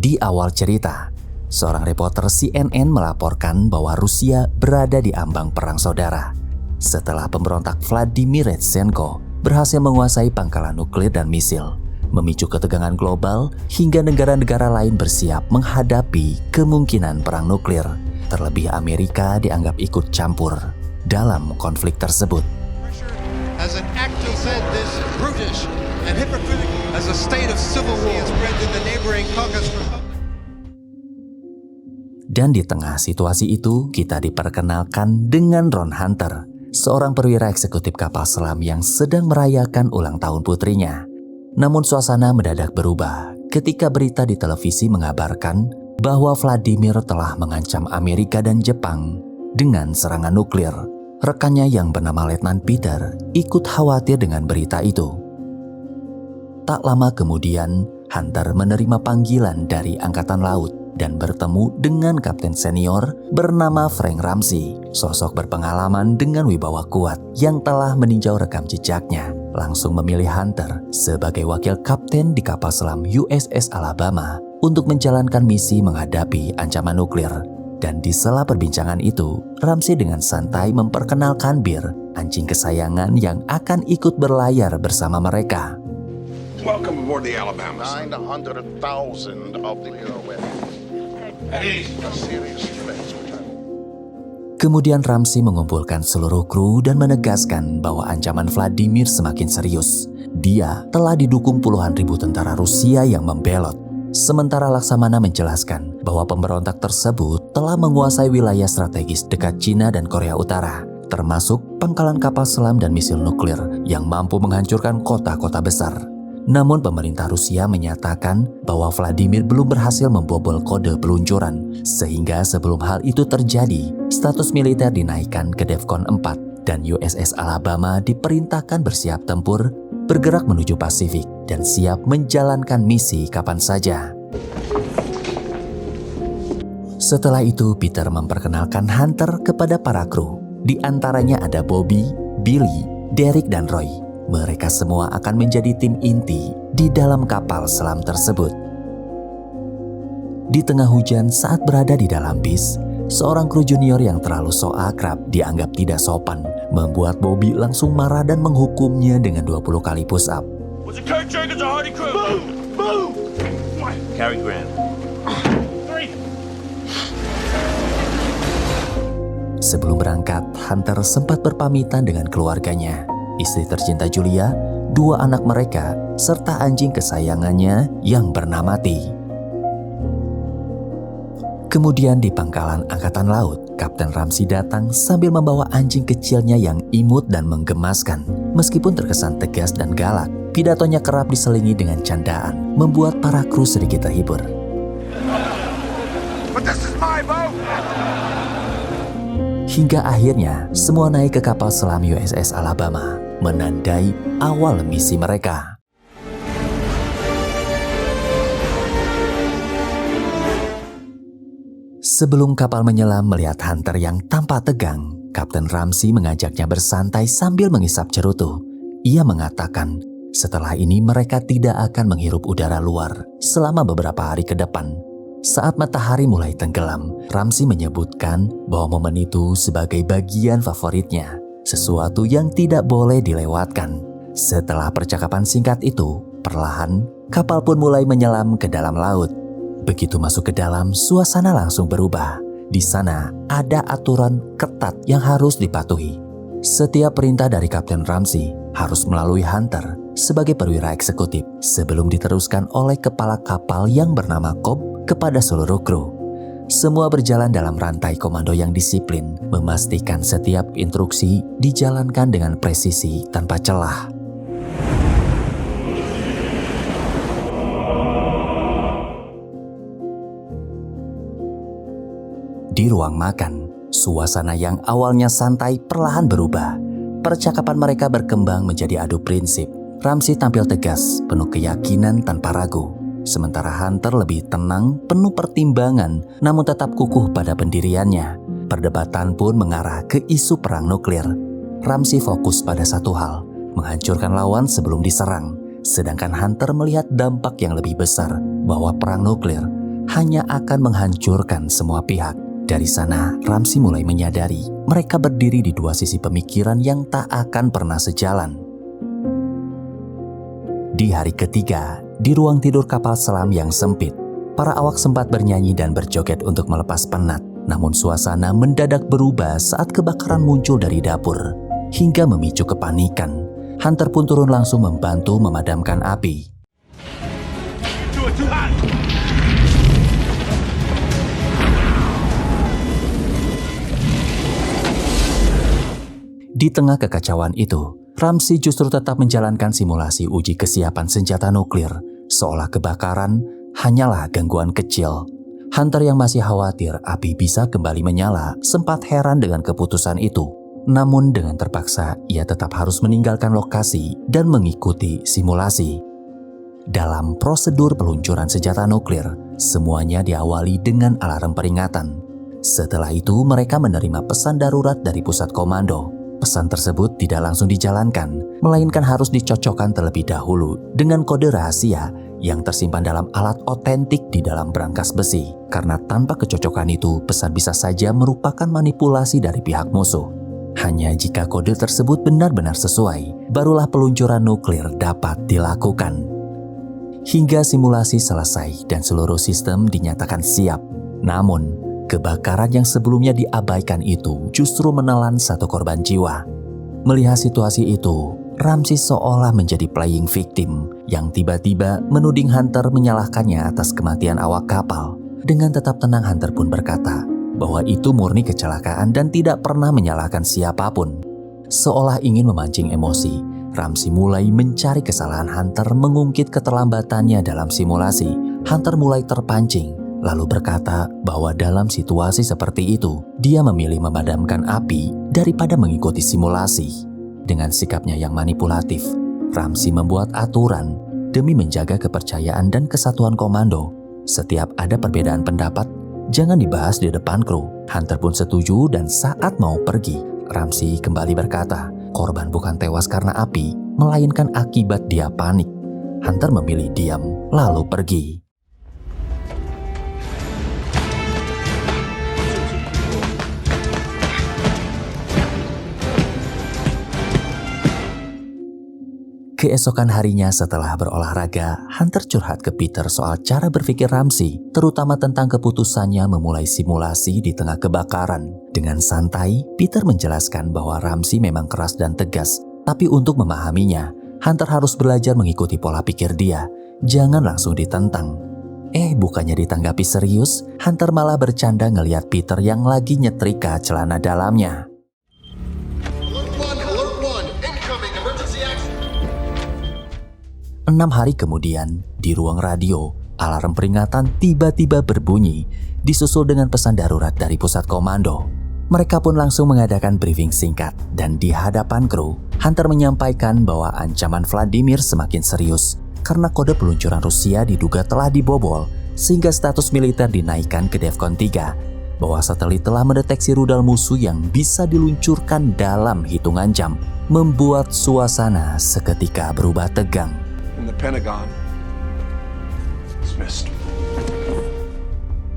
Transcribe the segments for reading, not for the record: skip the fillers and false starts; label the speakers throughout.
Speaker 1: Di awal cerita, seorang reporter CNN melaporkan bahwa Rusia berada di ambang perang saudara setelah pemberontak Vladimir Yeltsin berhasil menguasai pangkalan nuklir dan misil, memicu ketegangan global hingga negara-negara lain bersiap menghadapi kemungkinan perang nuklir. Terlebih Amerika dianggap ikut campur dalam konflik tersebut.
Speaker 2: As an actor said this brutish and hypocritical as a state of civil war spread to the neighboring Caucasus Republic.
Speaker 1: Dan di tengah situasi itu, kita diperkenalkan dengan Ron Hunter, seorang perwira eksekutif kapal selam yang sedang merayakan ulang tahun putrinya. Namun suasana mendadak berubah ketika berita di televisi mengabarkan bahwa Vladimir telah mengancam Amerika dan Jepang dengan serangan nuklir. Rekannya yang bernama Letnan Peter ikut khawatir dengan berita itu. Tak lama kemudian, Hunter menerima panggilan dari Angkatan Laut dan bertemu dengan kapten senior bernama Frank Ramsey, sosok berpengalaman dengan wibawa kuat yang telah meninjau rekam jejaknya. Langsung memilih Hunter sebagai wakil kapten di kapal selam USS Alabama untuk menjalankan misi menghadapi ancaman nuklir. Dan di sela perbincangan itu, Ramsey dengan santai memperkenalkan Bir, anjing kesayangan yang akan ikut berlayar bersama mereka.
Speaker 3: Welcome aboard the Alabama.
Speaker 4: 900,000 of the Bureau. A serious threat.
Speaker 1: Kemudian Ramsey mengumpulkan seluruh kru dan menegaskan bahwa ancaman Vladimir semakin serius. Dia telah didukung puluhan ribu tentara Rusia yang membelot. Sementara Laksamana menjelaskan bahwa pemberontak tersebut telah menguasai wilayah strategis dekat Cina dan Korea Utara, termasuk pangkalan kapal selam dan misil nuklir yang mampu menghancurkan kota-kota besar. Namun pemerintah Rusia menyatakan bahwa Vladimir belum berhasil membobol kode peluncuran, sehingga sebelum hal itu terjadi, status militer dinaikkan ke Defcon 4 dan USS Alabama diperintahkan bersiap tempur, bergerak menuju Pasifik, dan siap menjalankan misi kapan saja. Setelah itu, Peter memperkenalkan Hunter kepada para kru. Di antaranya ada Bobby, Billy, Derek, dan Roy. Mereka semua akan menjadi tim inti di dalam kapal selam tersebut. Di tengah hujan saat berada di dalam bis, seorang kru junior yang terlalu so akrab dianggap tidak sopan, membuat Bobby langsung marah dan menghukumnya dengan 20 kali push up.
Speaker 3: Was it Kurt Jenkins or Hardy Crew? Move! Move! Cary Grant.
Speaker 1: Sebelum berangkat, Hunter sempat berpamitan dengan keluarganya. Istri tercinta Julia, 2 anak mereka, serta anjing kesayangannya yang bernama T. Kemudian di pangkalan Angkatan Laut, Kapten Ramsey datang sambil membawa anjing kecilnya yang imut dan menggemaskan. Meskipun terkesan tegas dan galak, pidatonya kerap diselingi dengan candaan, membuat para kru sedikit terhibur.
Speaker 3: But this is my boat!
Speaker 1: Hingga akhirnya semua naik ke kapal selam USS Alabama, menandai awal misi mereka. Sebelum kapal menyelam melihat Hunter yang tampak tegang, Kapten Ramsey mengajaknya bersantai sambil mengisap cerutu. Ia mengatakan, setelah ini mereka tidak akan menghirup udara luar selama beberapa hari ke depan. Saat matahari mulai tenggelam, Ramsey menyebutkan bahwa momen itu sebagai bagian favoritnya, sesuatu yang tidak boleh dilewatkan. Setelah percakapan singkat itu, perlahan kapal pun mulai menyelam ke dalam laut. Begitu masuk ke dalam, suasana langsung berubah. Di sana ada aturan ketat yang harus dipatuhi. Setiap perintah dari Kapten Ramsey harus melalui Hunter sebagai perwira eksekutif sebelum diteruskan oleh kepala kapal yang bernama Cobb kepada seluruh kru. Semua berjalan dalam rantai komando yang disiplin, memastikan setiap instruksi dijalankan dengan presisi tanpa celah. Di ruang makan, suasana yang awalnya santai perlahan berubah. Percakapan mereka berkembang menjadi adu prinsip. Ramsey tampil tegas, penuh keyakinan tanpa ragu. Sementara Hunter lebih tenang, penuh pertimbangan, namun tetap kukuh pada pendiriannya. Perdebatan pun mengarah ke isu perang nuklir. Ramsey fokus pada satu hal, menghancurkan lawan sebelum diserang. Sedangkan Hunter melihat dampak yang lebih besar, bahwa perang nuklir hanya akan menghancurkan semua pihak. Dari sana, Ramsey mulai menyadari mereka berdiri di dua sisi pemikiran yang tak akan pernah sejalan. Di hari ketiga, di ruang tidur kapal selam yang sempit, para awak sempat bernyanyi dan berjoget untuk melepas penat. Namun suasana mendadak berubah saat kebakaran muncul dari dapur, hingga memicu kepanikan. Hunter pun turun langsung membantu memadamkan api. Di tengah kekacauan itu, Ramsey justru tetap menjalankan simulasi uji kesiapan senjata nuklir, seolah kebakaran hanyalah gangguan kecil. Hunter yang masih khawatir api bisa kembali menyala sempat heran dengan keputusan itu. Namun dengan terpaksa, ia tetap harus meninggalkan lokasi dan mengikuti simulasi. Dalam prosedur peluncuran senjata nuklir, semuanya diawali dengan alarm peringatan. Setelah itu, mereka menerima pesan darurat dari pusat komando. Pesan tersebut tidak langsung dijalankan, melainkan harus dicocokkan terlebih dahulu dengan kode rahasia yang tersimpan dalam alat otentik di dalam brankas besi. Karena tanpa kecocokan itu, pesan bisa saja merupakan manipulasi dari pihak musuh. Hanya jika kode tersebut benar-benar sesuai, barulah peluncuran nuklir dapat dilakukan. Hingga simulasi selesai dan seluruh sistem dinyatakan siap. Namun, kebakaran yang sebelumnya diabaikan itu justru menelan satu korban jiwa. Melihat situasi itu, Ramsey seolah menjadi playing victim yang tiba-tiba menuding Hunter menyalahkannya atas kematian awak kapal. Dengan tetap tenang, Hunter pun berkata bahwa itu murni kecelakaan dan tidak pernah menyalahkan siapapun. Seolah ingin memancing emosi, Ramsey mulai mencari kesalahan Hunter mengungkit keterlambatannya dalam simulasi. Hunter mulai terpancing, lalu berkata bahwa dalam situasi seperti itu, dia memilih memadamkan api daripada mengikuti simulasi. Dengan sikapnya yang manipulatif, Ramsey membuat aturan demi menjaga kepercayaan dan kesatuan komando. Setiap ada perbedaan pendapat, jangan dibahas di depan kru. Hunter pun setuju dan saat mau pergi, Ramsey kembali berkata, korban bukan tewas karena api, melainkan akibat dia panik. Hunter memilih diam, lalu pergi. Keesokan harinya setelah berolahraga, Hunter curhat ke Peter soal cara berpikir Ramsey, terutama tentang keputusannya memulai simulasi di tengah kebakaran. Dengan santai, Peter menjelaskan bahwa Ramsey memang keras dan tegas, tapi untuk memahaminya, Hunter harus belajar mengikuti pola pikir dia, jangan langsung ditentang. Bukannya ditanggapi serius, Hunter malah bercanda ngeliat Peter yang lagi nyetrika celana dalamnya. 6 hari kemudian, di ruang radio, alarm peringatan tiba-tiba berbunyi, disusul dengan pesan darurat dari pusat komando. Mereka pun langsung mengadakan briefing singkat, dan di hadapan kru, Hunter menyampaikan bahwa ancaman Vladimir semakin serius karena kode peluncuran Rusia diduga telah dibobol, sehingga status militer dinaikkan ke Defcon 3, bahwa satelit telah mendeteksi rudal musuh yang bisa diluncurkan dalam hitungan jam, membuat suasana seketika berubah tegang.
Speaker 5: Pentagon dismissed.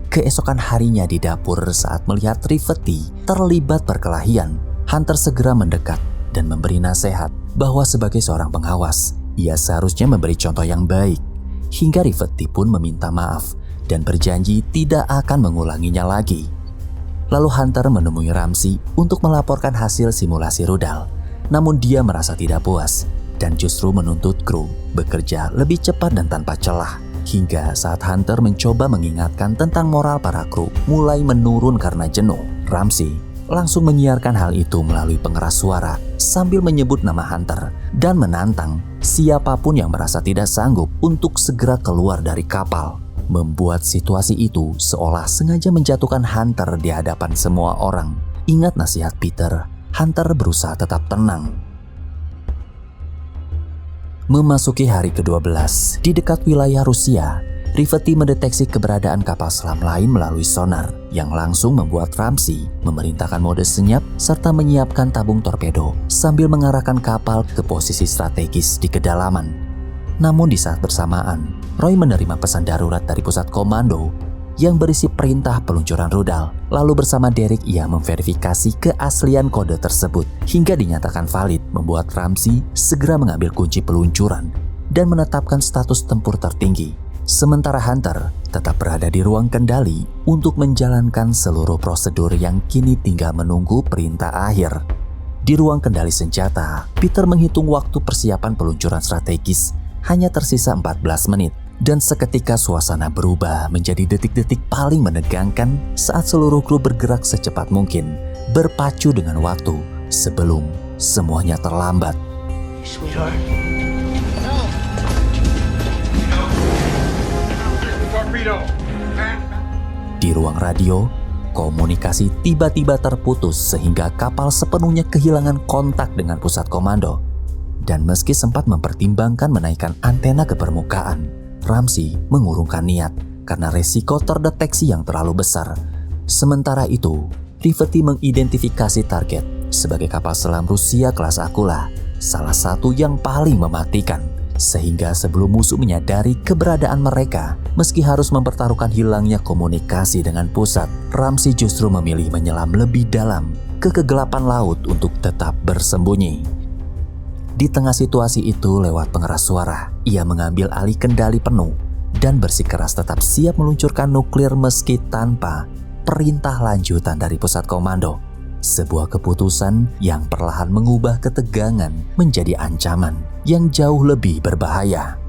Speaker 1: Keesokan harinya di dapur saat melihat Rivety terlibat perkelahian, Hunter segera mendekat dan memberi nasihat bahwa sebagai seorang pengawas, ia seharusnya memberi contoh yang baik. Hingga Rivety pun meminta maaf dan berjanji tidak akan mengulanginya lagi. Lalu Hunter menemui Ramsey untuk melaporkan hasil simulasi rudal. Namun dia merasa tidak puas dan justru menuntut kru bekerja lebih cepat dan tanpa celah. Hingga saat Hunter mencoba mengingatkan tentang moral para kru mulai menurun karena jenuh, Ramsey langsung menyiarkan hal itu melalui pengeras suara sambil menyebut nama Hunter dan menantang siapapun yang merasa tidak sanggup untuk segera keluar dari kapal. Membuat situasi itu seolah sengaja menjatuhkan Hunter di hadapan semua orang. Ingat nasihat Peter, Hunter berusaha tetap tenang. Memasuki hari ke-12, di dekat wilayah Rusia, Rivety mendeteksi keberadaan kapal selam lain melalui sonar yang langsung membuat Ramsey memerintahkan mode senyap serta menyiapkan tabung torpedo sambil mengarahkan kapal ke posisi strategis di kedalaman. Namun di saat bersamaan, Roy menerima pesan darurat dari pusat komando yang berisi perintah peluncuran rudal. Lalu bersama Derek ia memverifikasi keaslian kode tersebut hingga dinyatakan valid, membuat Ramsey segera mengambil kunci peluncuran dan menetapkan status tempur tertinggi. Sementara Hunter tetap berada di ruang kendali untuk menjalankan seluruh prosedur yang kini tinggal menunggu perintah akhir. Di ruang kendali senjata, Peter menghitung waktu persiapan peluncuran strategis. Hanya tersisa 14 menit dan seketika suasana berubah menjadi detik-detik paling menegangkan saat seluruh kru bergerak secepat mungkin, berpacu dengan waktu sebelum semuanya terlambat.
Speaker 3: Sweetheart.
Speaker 1: Di ruang radio, komunikasi tiba-tiba terputus sehingga kapal sepenuhnya kehilangan kontak dengan pusat komando. Dan meski sempat mempertimbangkan menaikkan antena ke permukaan, Ramsey mengurungkan niat karena resiko terdeteksi yang terlalu besar. Sementara itu, Rafferty mengidentifikasi target sebagai kapal selam Rusia kelas Akula, salah satu yang paling mematikan. Sehingga sebelum musuh menyadari keberadaan mereka, meski harus mempertaruhkan hilangnya komunikasi dengan pusat, Ramsey justru memilih menyelam lebih dalam ke kegelapan laut untuk tetap bersembunyi. Di tengah situasi itu, lewat pengeras suara, ia mengambil alih kendali penuh dan bersikeras tetap siap meluncurkan nuklir meski tanpa perintah lanjutan dari pusat komando. Sebuah keputusan yang perlahan mengubah ketegangan menjadi ancaman yang jauh lebih berbahaya.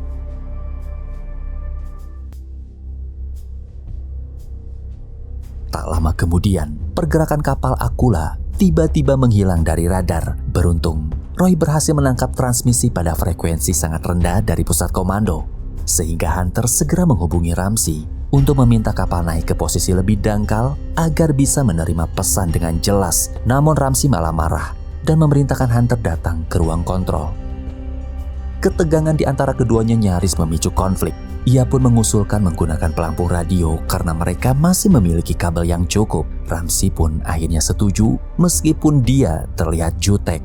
Speaker 1: Tak lama kemudian, pergerakan kapal Akula tiba-tiba menghilang dari radar. Beruntung, Roy berhasil menangkap transmisi pada frekuensi sangat rendah dari pusat komando, sehingga Hunter segera menghubungi Ramsey untuk meminta kapal naik ke posisi lebih dangkal agar bisa menerima pesan dengan jelas. Namun Ramsey malah marah dan memerintahkan Hunter datang ke ruang kontrol. Ketegangan di antara keduanya nyaris memicu konflik. Ia pun mengusulkan menggunakan pelampung radio karena mereka masih memiliki kabel yang cukup. Ramsey pun akhirnya setuju meskipun dia terlihat jutek.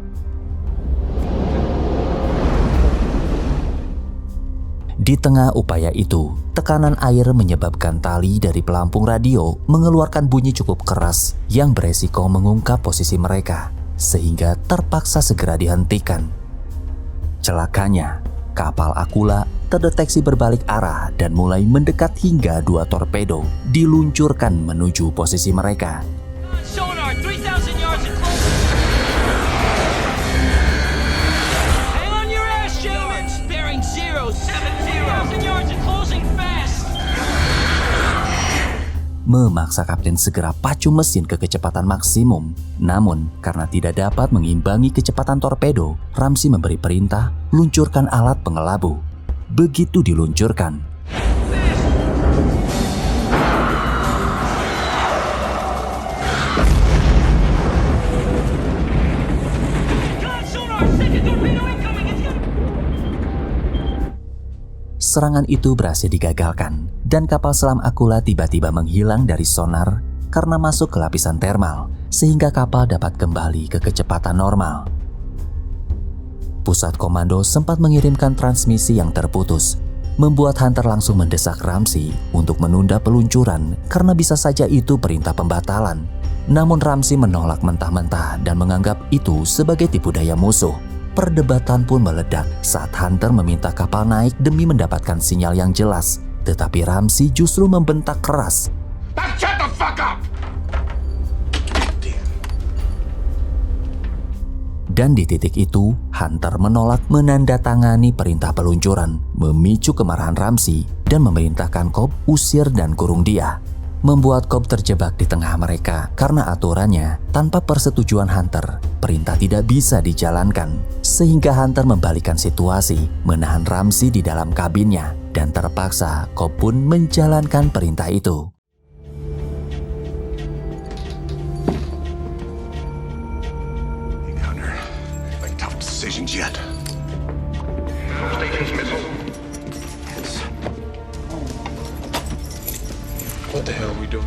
Speaker 1: Di tengah upaya itu, tekanan air menyebabkan tali dari pelampung radio mengeluarkan bunyi cukup keras yang beresiko mengungkap posisi mereka, sehingga terpaksa segera dihentikan. Celakanya, kapal Akula terdeteksi berbalik arah dan mulai mendekat hingga 2 torpedo diluncurkan menuju posisi mereka.
Speaker 3: Sonar 3,000 yards and close. Hang on your ass, gentlemen. Bearing 070. 3,000 yards and closing fast.
Speaker 1: Memaksa kapten segera pacu mesin ke kecepatan maksimum. Namun, karena tidak dapat mengimbangi kecepatan torpedo, Ramsey memberi perintah luncurkan alat pengelabu. Begitu diluncurkan, serangan itu berhasil digagalkan dan kapal selam Akula tiba-tiba menghilang dari sonar karena masuk ke lapisan termal, sehingga kapal dapat kembali ke kecepatan normal. Pusat komando sempat mengirimkan transmisi yang terputus, membuat Hunter langsung mendesak Ramsey untuk menunda peluncuran karena bisa saja itu perintah pembatalan. Namun Ramsey menolak mentah-mentah dan menganggap itu sebagai tipu daya musuh. Perdebatan pun meledak saat Hunter meminta kapal naik demi mendapatkan sinyal yang jelas, tetapi Ramsey justru membentak keras.
Speaker 4: Shut the fuck up!
Speaker 1: Dan di titik itu, Hunter menolak menandatangani perintah peluncuran, memicu kemarahan Ramsey dan memerintahkan Cobb usir dan kurung dia. Membuat Cobb terjebak di tengah mereka karena aturannya, tanpa persetujuan Hunter, perintah tidak bisa dijalankan. Sehingga Hunter membalikkan situasi, menahan Ramsey di dalam kabinnya, dan terpaksa Cobb pun menjalankan perintah itu.
Speaker 4: Decisions yet. Stations missile. What the hell are we doing?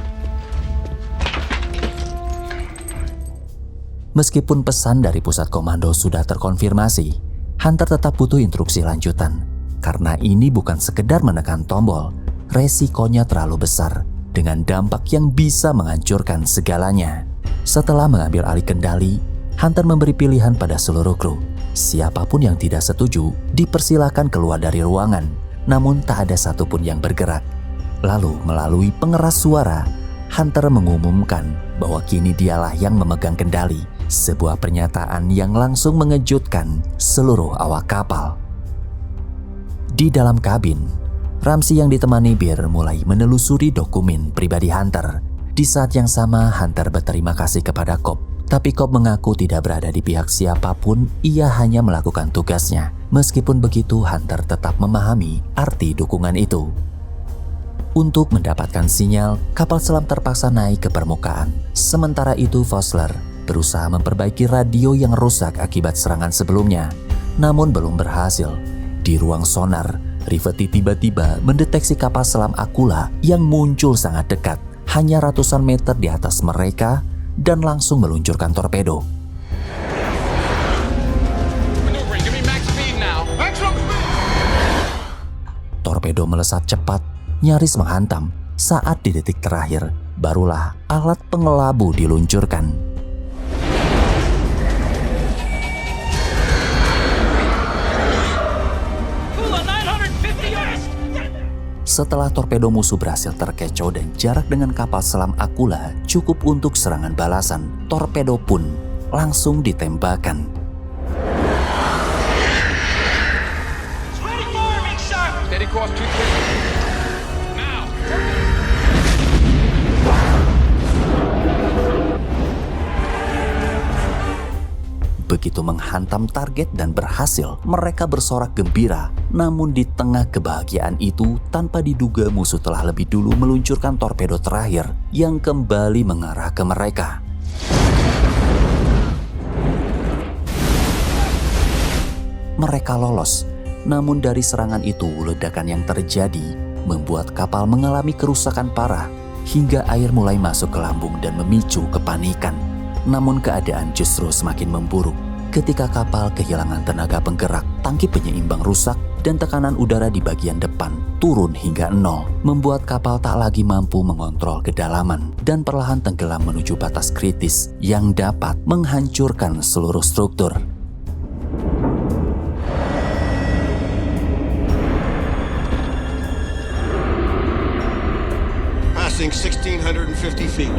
Speaker 1: Meskipun pesan dari pusat komando sudah terkonfirmasi, Hunter tetap butuh instruksi lanjutan. Karena ini bukan sekedar menekan tombol, resikonya terlalu besar. dengan dampak yang bisa menghancurkan segalanya. Setelah mengambil alih kendali, Hunter memberi pilihan pada seluruh kru. Siapapun yang tidak setuju dipersilakan keluar dari ruangan, namun tak ada satupun yang bergerak. Lalu melalui pengeras suara, Hunter mengumumkan bahwa kini dialah yang memegang kendali, sebuah pernyataan yang langsung mengejutkan seluruh awak kapal. Di dalam kabin, Ramsey yang ditemani Beer mulai menelusuri dokumen pribadi Hunter. Di saat yang sama, Hunter berterima kasih kepada Cobb, tapi Cobb mengaku tidak berada di pihak siapapun, ia hanya melakukan tugasnya. Meskipun begitu, Hunter tetap memahami arti dukungan itu. Untuk mendapatkan sinyal, kapal selam terpaksa naik ke permukaan. Sementara itu, Vossler berusaha memperbaiki radio yang rusak akibat serangan sebelumnya, namun belum berhasil. Di ruang sonar, Rivety tiba-tiba mendeteksi kapal selam Aquila yang muncul sangat dekat, hanya ratusan meter di atas mereka, dan langsung meluncurkan torpedo. Torpedo melesat cepat, nyaris menghantam. Saat di detik terakhir, barulah alat pengelabu diluncurkan. Setelah torpedo musuh berhasil terkecoh dan jarak dengan kapal selam Aquila cukup untuk serangan balasan, torpedo pun langsung ditembakkan. Begitu menghantam target dan berhasil, mereka bersorak gembira. Namun di tengah kebahagiaan itu, tanpa diduga musuh telah lebih dulu meluncurkan torpedo terakhir yang kembali mengarah ke mereka. Mereka lolos, namun dari serangan itu ledakan yang terjadi membuat kapal mengalami kerusakan parah hingga air mulai masuk ke lambung dan memicu kepanikan. Namun keadaan justru semakin memburuk ketika kapal kehilangan tenaga penggerak, tangki penyeimbang rusak, dan tekanan udara di bagian depan turun hingga 0, membuat kapal tak lagi mampu mengontrol kedalaman dan perlahan tenggelam menuju batas kritis yang dapat menghancurkan seluruh struktur.
Speaker 2: Passing 1,650 feet.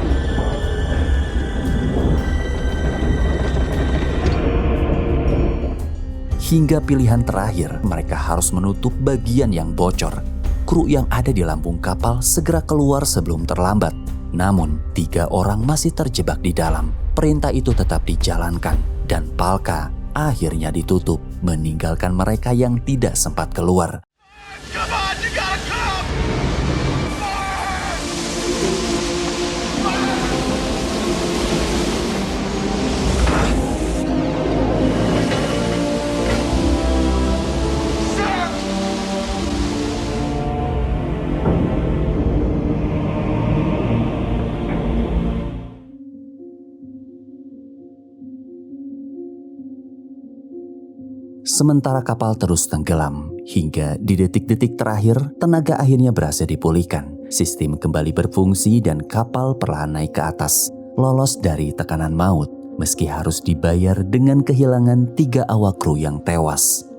Speaker 1: Hingga pilihan terakhir, mereka harus menutup bagian yang bocor. Kru yang ada di lambung kapal segera keluar sebelum terlambat. Namun, 3 orang masih terjebak di dalam. Perintah itu tetap dijalankan, dan Palka akhirnya ditutup, meninggalkan mereka yang tidak sempat keluar. Sementara kapal terus tenggelam, hingga di detik-detik terakhir tenaga akhirnya berhasil dipulihkan. Sistem kembali berfungsi dan kapal perlahan naik ke atas, lolos dari tekanan maut meski harus dibayar dengan kehilangan 3 awak kru yang tewas.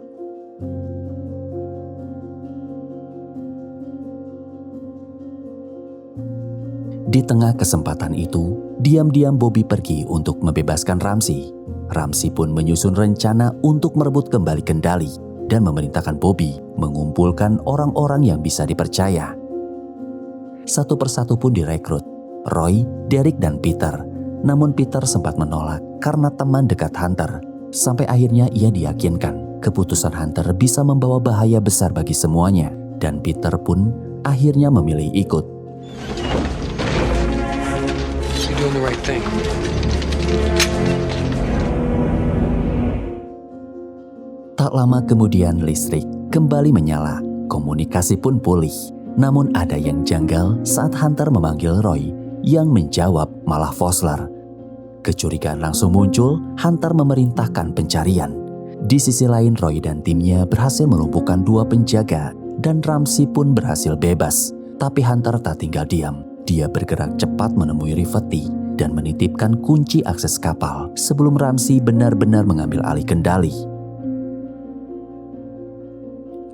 Speaker 1: Di tengah kesempatan itu, diam-diam Bobby pergi untuk membebaskan Ramsey. Ramsey pun menyusun rencana untuk merebut kembali kendali dan memerintahkan Bobby mengumpulkan orang-orang yang bisa dipercaya. Satu persatu pun direkrut, Roy, Derek, dan Peter. Namun Peter sempat menolak karena teman dekat Hunter. Sampai akhirnya ia diyakinkan keputusan Hunter bisa membawa bahaya besar bagi semuanya, dan Peter pun akhirnya memilih ikut.
Speaker 4: You're doing the right thing.
Speaker 1: Tak lama kemudian listrik kembali menyala, komunikasi pun pulih. Namun ada yang janggal saat Hunter memanggil Roy, yang menjawab malah Vossler. Kecurigaan langsung muncul, Hunter memerintahkan pencarian. Di sisi lain Roy dan timnya berhasil melumpuhkan 2 penjaga dan Ramsey pun berhasil bebas. Tapi Hunter tak tinggal diam. dia bergerak cepat menemui Rivety dan menitipkan kunci akses kapal sebelum Ramsey benar-benar mengambil alih kendali.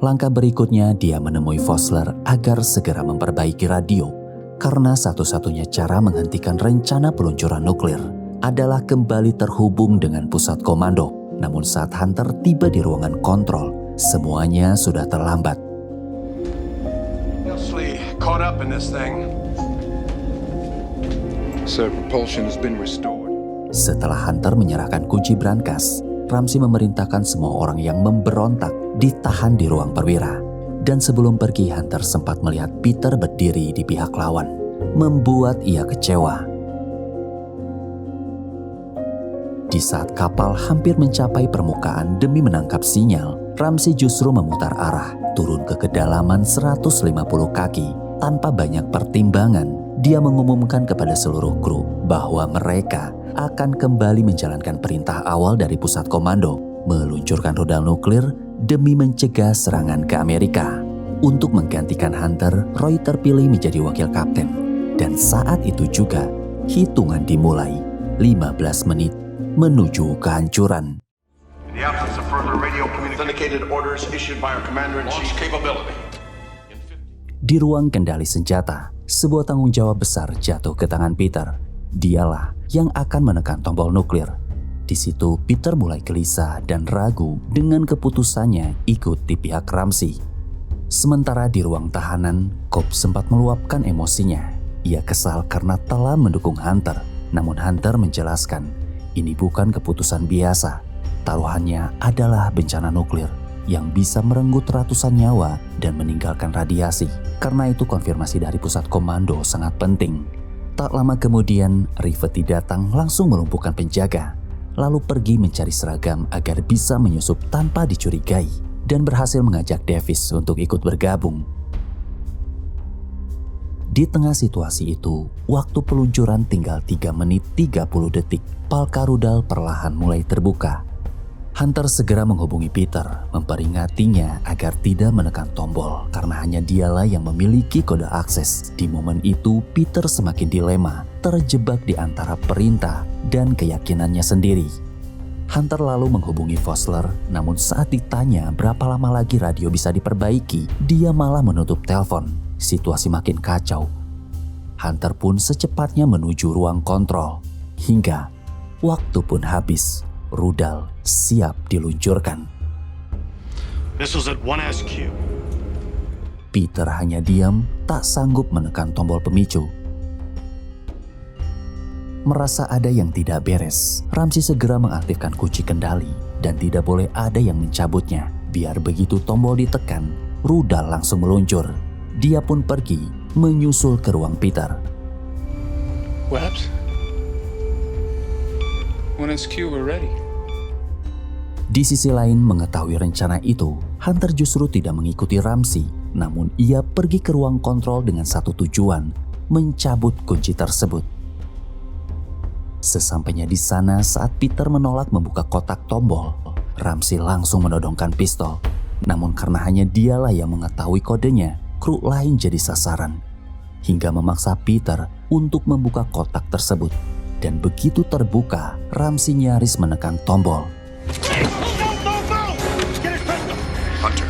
Speaker 1: Langkah berikutnya dia menemui Vossler agar segera memperbaiki radio, karena satu-satunya cara menghentikan rencana peluncuran nuklir adalah kembali terhubung dengan pusat komando. Namun saat Hunter tiba di ruangan kontrol, semuanya sudah terlambat.
Speaker 5: Caught up in this thing.
Speaker 6: Sir, propulsion has been restored.
Speaker 1: Setelah Hunter menyerahkan kunci brankas, Ramsey memerintahkan semua orang yang memberontak ditahan di ruang perwira. Dan sebelum pergi, Hunter sempat melihat Peter berdiri di pihak lawan, membuat ia kecewa. Di saat kapal hampir mencapai permukaan demi menangkap sinyal, Ramsey justru memutar arah, turun ke kedalaman 150 kaki. Tanpa banyak pertimbangan, dia mengumumkan kepada seluruh kru bahwa mereka akan kembali menjalankan perintah awal dari pusat komando, meluncurkan rudal nuklir demi mencegah serangan ke Amerika. Untuk menggantikan Hunter, Roy terpilih menjadi wakil kapten. Dan saat itu juga, hitungan dimulai 15 menit menuju kehancuran.
Speaker 5: In the absence of further radio communicated orders issued by our commander-in-chief capability.
Speaker 1: Di ruang kendali senjata, sebuah tanggung jawab besar jatuh ke tangan Peter. Dialah yang akan menekan tombol nuklir. Di situ Peter mulai gelisah dan ragu dengan keputusannya ikut di pihak Ramsey. Sementara di ruang tahanan, Cobb sempat meluapkan emosinya. Ia kesal karena telah mendukung Hunter. Namun Hunter menjelaskan, ini bukan keputusan biasa. Taruhannya adalah bencana nuklir yang bisa merenggut ratusan nyawa dan meninggalkan radiasi. Karena itu konfirmasi dari pusat komando sangat penting. Tak lama kemudian, Rivety datang langsung melumpuhkan penjaga, lalu pergi mencari seragam agar bisa menyusup tanpa dicurigai, dan berhasil mengajak Davis untuk ikut bergabung. Di tengah situasi itu, waktu peluncuran tinggal 3 menit 30 detik, palka rudal perlahan mulai terbuka. Hunter segera menghubungi Peter, memperingatinya agar tidak menekan tombol karena hanya dialah yang memiliki kode akses. Di momen itu, Peter semakin dilema, terjebak di antara perintah dan keyakinannya sendiri. Hunter lalu menghubungi Vossler, namun saat ditanya berapa lama lagi radio bisa diperbaiki, dia malah menutup telepon. Situasi makin kacau. Hunter pun secepatnya menuju ruang kontrol. Hingga waktu pun habis. Rudal siap diluncurkan.
Speaker 5: Missiles at 1SQ.
Speaker 1: Peter hanya diam, tak sanggup menekan tombol pemicu. Merasa ada yang tidak beres, Ramsey segera mengaktifkan kunci kendali dan tidak boleh ada yang mencabutnya. Biar begitu tombol ditekan, rudal langsung meluncur. Dia pun pergi menyusul ke ruang Peter.
Speaker 6: Webs? 1SQ, we're ready.
Speaker 1: Di sisi lain, mengetahui rencana itu, Hunter justru tidak mengikuti Ramsey, namun ia pergi ke ruang kontrol dengan satu tujuan, mencabut kunci tersebut. Sesampainya di sana, saat Peter menolak membuka kotak tombol, Ramsey langsung menodongkan pistol. Namun karena hanya dialah yang mengetahui kodenya, kru lain jadi sasaran, hingga memaksa Peter untuk membuka kotak tersebut. Dan begitu terbuka, Ramsey nyaris menekan tombol.
Speaker 5: Hunter.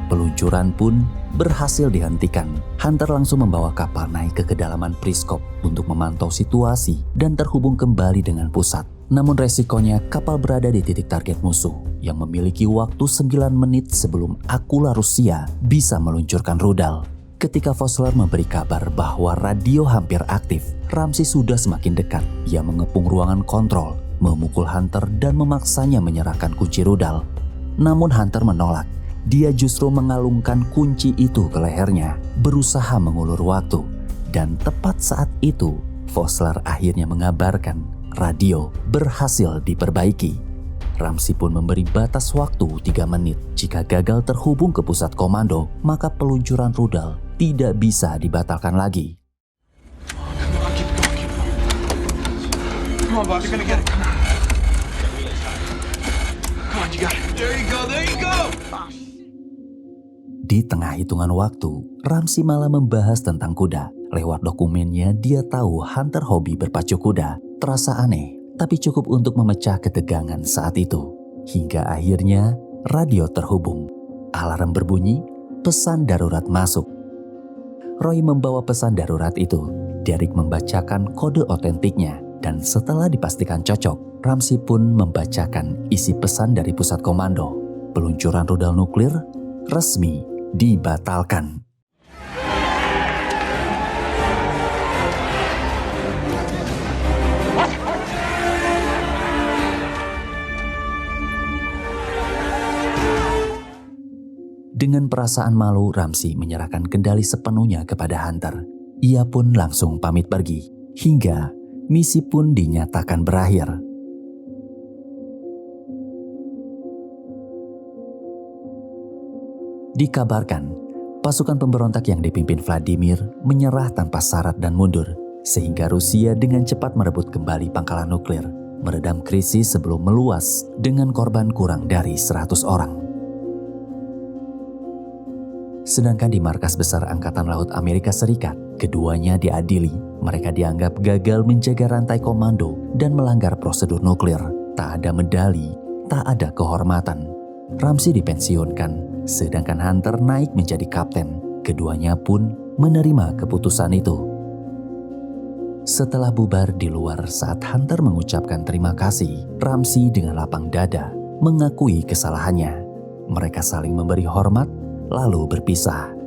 Speaker 1: Peluncuran pun berhasil dihentikan. Hunter langsung membawa kapal naik ke kedalaman periskop untuk memantau situasi dan terhubung kembali dengan pusat. Namun resikonya kapal berada di titik target musuh yang memiliki waktu 9 menit sebelum Akula Rusia bisa meluncurkan rudal. Ketika Vossler memberi kabar bahwa radio hampir aktif, Ramsey sudah semakin dekat. Ia mengepung ruangan kontrol, memukul Hunter dan memaksanya menyerahkan kunci rudal. Namun Hunter menolak. Dia justru mengalungkan kunci itu ke lehernya, berusaha mengulur waktu. Dan tepat saat itu, Vossler akhirnya mengabarkan radio berhasil diperbaiki. Ramsey pun memberi batas waktu 3 menit. Jika gagal terhubung ke pusat komando, maka peluncuran rudal tidak bisa dibatalkan lagi.
Speaker 5: Come on, boss. You're gonna get it. Come on, you got it. There you go.
Speaker 1: Di tengah hitungan waktu, Ramsey malah membahas tentang kuda. Lewat dokumennya, dia tahu Hunter hobi berpacu kuda. Terasa aneh, tapi cukup untuk memecah ketegangan saat itu. Hingga akhirnya, radio terhubung. Alarm berbunyi, pesan darurat masuk. Roy membawa pesan darurat itu. Derek membacakan kode otentiknya. Dan setelah dipastikan cocok, Ramsey pun membacakan isi pesan dari pusat komando. Peluncuran rudal nuklir resmi dibatalkan. Dengan perasaan malu, Ramsey menyerahkan kendali sepenuhnya kepada Hunter. Ia pun langsung pamit pergi, hingga misi pun dinyatakan berakhir. Dikabarkan, pasukan pemberontak yang dipimpin Vladimir menyerah tanpa syarat dan mundur, sehingga Rusia dengan cepat merebut kembali pangkalan nuklir, meredam krisis sebelum meluas dengan korban kurang dari 100 orang. Sedangkan di markas besar Angkatan Laut Amerika Serikat, keduanya diadili. Mereka dianggap gagal menjaga rantai komando dan melanggar prosedur nuklir. Tak ada medali, tak ada kehormatan. Ramsey dipensiunkan, sedangkan Hunter naik menjadi kapten. Keduanya pun menerima keputusan itu. Setelah bubar di luar saat Hunter mengucapkan terima kasih, Ramsey dengan lapang dada mengakui kesalahannya. Mereka saling memberi hormat, lalu berpisah.